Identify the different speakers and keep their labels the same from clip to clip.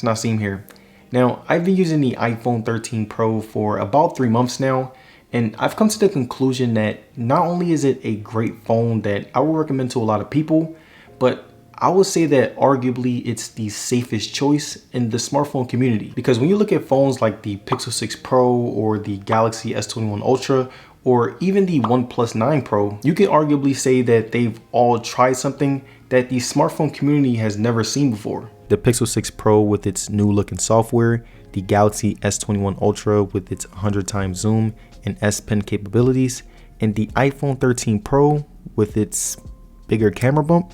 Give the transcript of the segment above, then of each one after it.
Speaker 1: Nasim here. Now, I've been using the iPhone 13 Pro for about 3 months now, and I've come to the conclusion that not only is it a great phone that I would recommend to a lot of people, but I would say that arguably it's the safest choice in the smartphone community. Because when you look at phones like the Pixel 6 Pro or the Galaxy S21 Ultra, or even the OnePlus 9 Pro, you can arguably say that they've all tried something that the smartphone community has never seen before. The Pixel 6 Pro with its new looking software, the Galaxy S21 Ultra with its 100 times zoom and S Pen capabilities, and the iPhone 13 Pro with its bigger camera bump.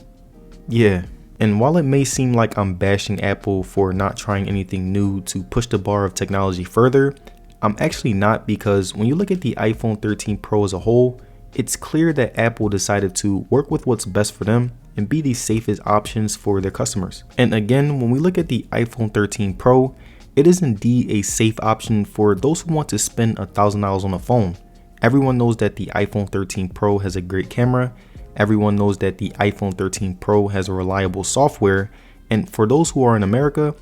Speaker 1: Yeah. And while it may seem like I'm bashing Apple for not trying anything new to push the bar of technology further, I'm actually not, because when you look at the iPhone 13 Pro as a whole, it's clear that Apple decided to work with what's best for them and be the safest options for their customers. And again, when we look at the iPhone 13 Pro, it is indeed a safe option for those who want to spend $1,000 on a phone. Everyone knows that the iPhone 13 Pro has a great camera. Everyone knows that the iPhone 13 Pro has a reliable software. And for those who are in America,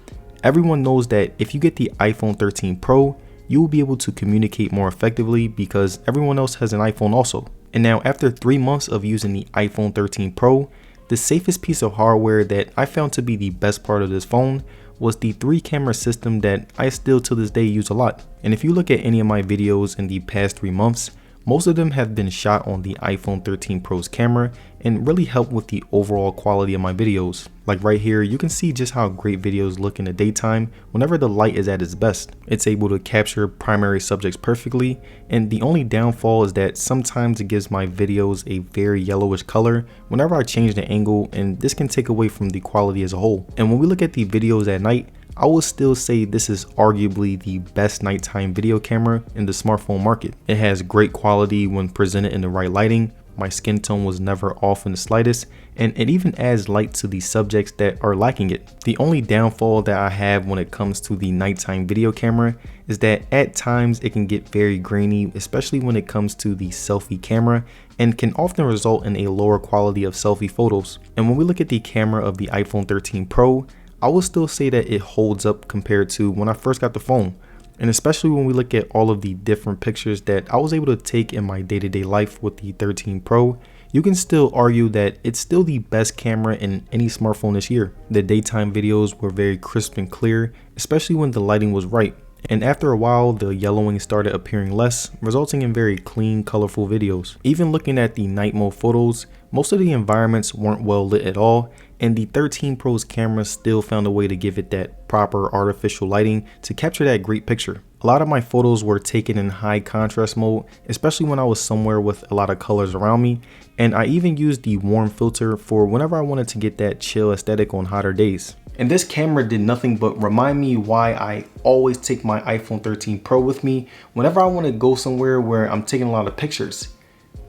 Speaker 1: everyone knows that if you get the iPhone 13 Pro, you will be able to communicate more effectively because everyone else has an iPhone also. And now, after 3 months of using the iPhone 13 Pro, the safest piece of hardware that I found to be the best part of this phone was the 3-camera system that I still to this day use a lot. And if you look at any of my videos in the past 3 months, most of them have been shot on the iPhone 13 Pro's camera and really help with the overall quality of my videos. Like right here, you can see just how great videos look in the daytime whenever the light is at its best. It's able to capture primary subjects perfectly, and the only downfall is that sometimes it gives my videos a very yellowish color whenever I change the angle, and this can take away from the quality as a whole. And when we look at the videos at night, I would still say this is arguably the best nighttime video camera in the smartphone market. It has great quality when presented in the right lighting. My skin tone was never off in the slightest, and it even adds light to the subjects that are lacking it. The only downfall that I have when it comes to the nighttime video camera is that at times it can get very grainy, especially when it comes to the selfie camera, and can often result in a lower quality of selfie photos. And when we look at the camera of the iPhone 13 Pro, I would still say that it holds up compared to when I first got the phone. And especially when we look at all of the different pictures that I was able to take in my day-to-day life with the 13 Pro, you can still argue that it's still the best camera in any smartphone this year. The daytime videos were very crisp and clear, especially when the lighting was right. And after a while, the yellowing started appearing less, resulting in very clean, colorful videos. Even looking at the night mode photos, most of the environments weren't well lit at all, and the 13 Pro's camera still found a way to give it that proper artificial lighting to capture that great picture. A lot of my photos were taken in high contrast mode, especially when I was somewhere with a lot of colors around me, and I even used the warm filter for whenever I wanted to get that chill aesthetic on hotter days. And this camera did nothing but remind me why I always take my iPhone 13 Pro with me whenever I want to go somewhere where I'm taking a lot of pictures,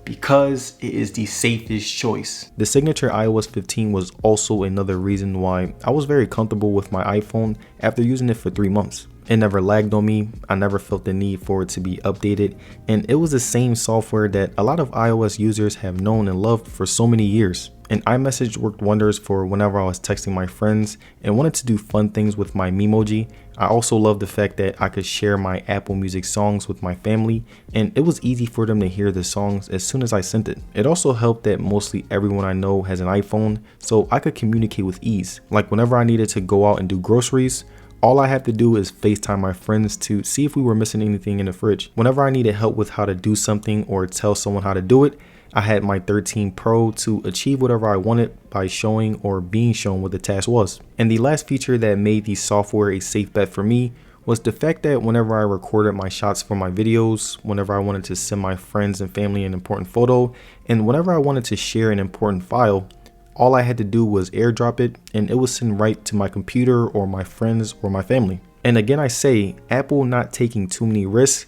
Speaker 1: because it is the safest choice. The signature iOS 15 was also another reason why I was very comfortable with my iPhone after using it for 3 months. It never lagged on me, I never felt the need for it to be updated, and it was the same software that a lot of iOS users have known and loved for so many years. And iMessage worked wonders for whenever I was texting my friends and wanted to do fun things with my Memoji. I also love the fact that I could share my Apple Music songs with my family, and it was easy for them to hear the songs as soon as I sent it. It also helped that mostly everyone I know has an iPhone, so I could communicate with ease. Like whenever I needed to go out and do groceries, all I had to do is FaceTime my friends to see if we were missing anything in the fridge. Whenever I needed help with how to do something or tell someone how to do it, I had my 13 Pro to achieve whatever I wanted by showing or being shown what the task was. And the last feature that made the software a safe bet for me was the fact that whenever I recorded my shots for my videos, whenever I wanted to send my friends and family an important photo, and whenever I wanted to share an important file, all I had to do was airdrop it and it would send right to my computer or my friends or my family. And again, I say Apple not taking too many risks,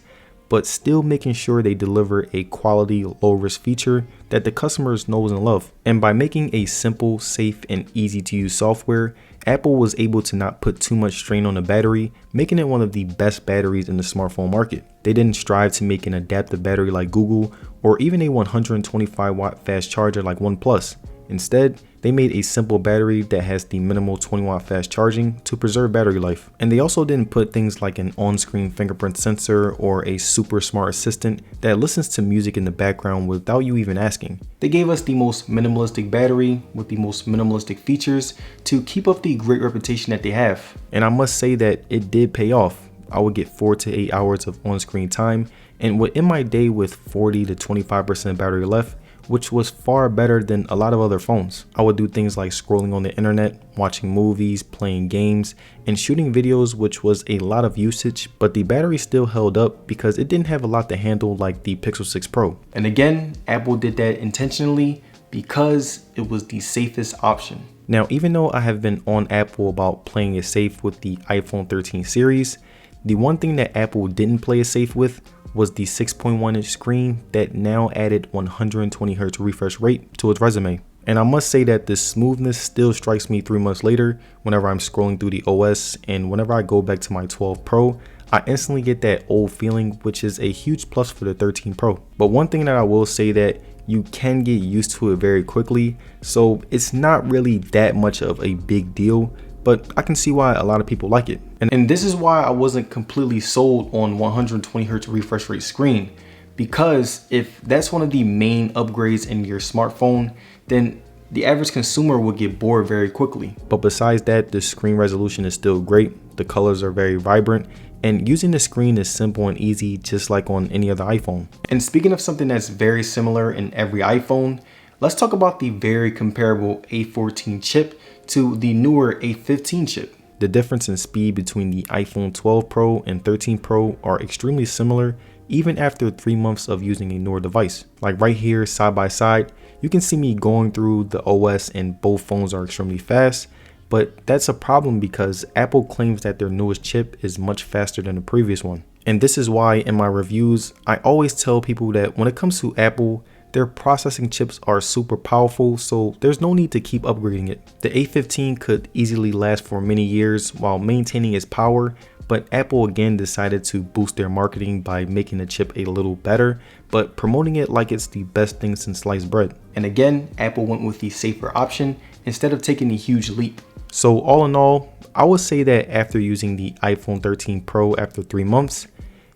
Speaker 1: but still making sure they deliver a quality, low-risk feature that the customers knows and love. And by making a simple, safe, and easy-to-use software, Apple was able to not put too much strain on the battery, making it one of the best batteries in the smartphone market. They didn't strive to make an adaptive battery like Google, or even a 125-watt fast charger like OnePlus. Instead, They made a simple battery that has the minimal 20-watt fast charging to preserve battery life. And they also didn't put things like an on-screen fingerprint sensor or a super smart assistant that listens to music in the background without you even asking. They gave us the most minimalistic battery with the most minimalistic features to keep up the great reputation that they have. And I must say that it did pay off. I would get 4 to 8 hours of on-screen time and would end my day with 40 to 25% battery left, which was far better than a lot of other phones. I would do things like scrolling on the internet, watching movies, playing games, and shooting videos, which was a lot of usage, but the battery still held up because it didn't have a lot to handle like the Pixel 6 Pro. And again, Apple did that intentionally because it was the safest option. Now, even though I have been on Apple about playing it safe with the iPhone 13 series, the one thing that Apple didn't play it safe with was the 6.1-inch screen that now added 120Hz refresh rate to its resume. And I must say that the smoothness still strikes me 3 months later whenever I'm scrolling through the OS, and whenever I go back to my 12 Pro, I instantly get that old feeling, which is a huge plus for the 13 Pro. But one thing that I will say that you can get used to it very quickly, so it's not really that much of a big deal, but I can see why a lot of people like it. And this is why I wasn't completely sold on 120Hz refresh rate screen, because if that's one of the main upgrades in your smartphone, then the average consumer will get bored very quickly. But besides that, the screen resolution is still great, the colors are very vibrant, and using the screen is simple and easy, just like on any other iPhone. And speaking of something that's very similar in every iPhone, let's talk about the very comparable A14 chip to the newer A15 chip. The difference in speed between the iPhone 12 Pro and 13 Pro are extremely similar even after 3 months of using a newer device. Like right here side by side, you can see me going through the OS and both phones are extremely fast, but that's a problem because Apple claims that their newest chip is much faster than the previous one. And this is why in my reviews, I always tell people that when it comes to Apple, their processing chips are super powerful, so there's no need to keep upgrading it. The A15 could easily last for many years while maintaining its power, but Apple again decided to boost their marketing by making the chip a little better, but promoting it like it's the best thing since sliced bread. And again, Apple went with the safer option instead of taking a huge leap. So all in all, I would say that after using the iPhone 13 Pro after 3 months,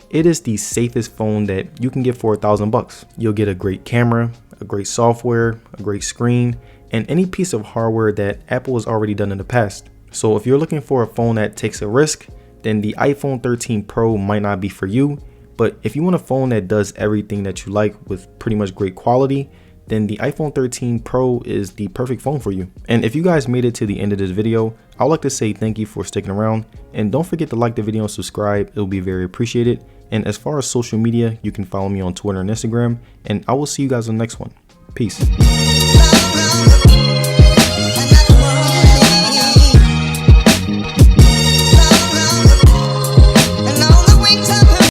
Speaker 1: it is the safest phone that you can get for $1,000. You'll get a great camera, a great software, a great screen, and any piece of hardware that Apple has already done in the past. So if you're looking for a phone that takes a risk, then the iPhone 13 Pro might not be for you. But if you want a phone that does everything that you like with pretty much great quality, then the iPhone 13 Pro is the perfect phone for you. And if you guys made it to the end of this video, I'd like to say thank you for sticking around, and don't forget to like the video and subscribe. It'll be very appreciated. And as far as social media, you can follow me on Twitter and Instagram, and I will see you guys on the next one. Peace.